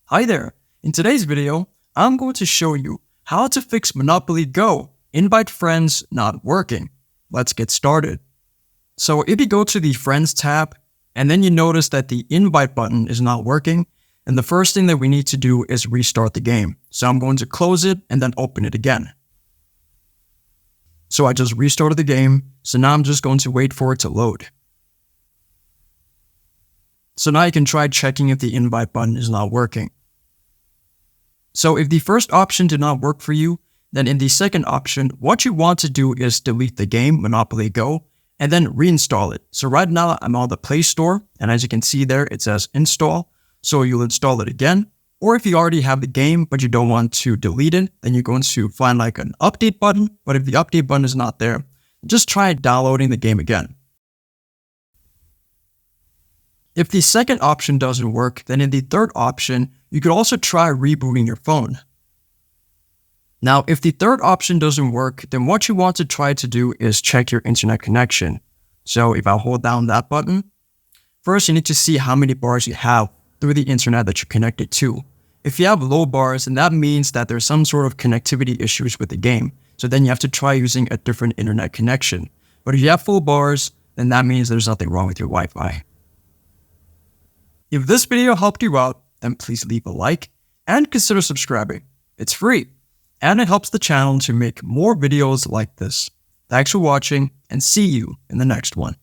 Hi there! In today's video, I'm going to show you how to fix Monopoly Go, invite friends not working. Let's get started. So if you go to the Friends tab, and then you notice that the invite button is not working, and the first thing that we need to do is restart the game. So I'm going to close it and then open it again. So I just restarted the game, so now I'm just going to wait for it to load. So now you can try checking if the invite button is not working. So if the first option did not work for you, then in the second option, what you want to do is delete the game, Monopoly Go, and then reinstall it. So right now I'm on the Play Store, and as you can see there, it says install. So you'll install it again. Or if you already have the game, but you don't want to delete it, then you're going to find like an update button. But if the update button is not there, just try downloading the game again. If the second option doesn't work, then in the third option, you could also try rebooting your phone. Now, if the third option doesn't work, then what you want to try to do is check your internet connection. So if I hold down that button, first you need to see how many bars you have through the internet that you're connected to. If you have low bars, then that means that there's some sort of connectivity issues with the game. So then you have to try using a different internet connection. But if you have full bars, then that means there's nothing wrong with your Wi-Fi. If this video helped you out, then please leave a like and consider subscribing. It's free, and it helps the channel to make more videos like this. Thanks for watching, and see you in the next one.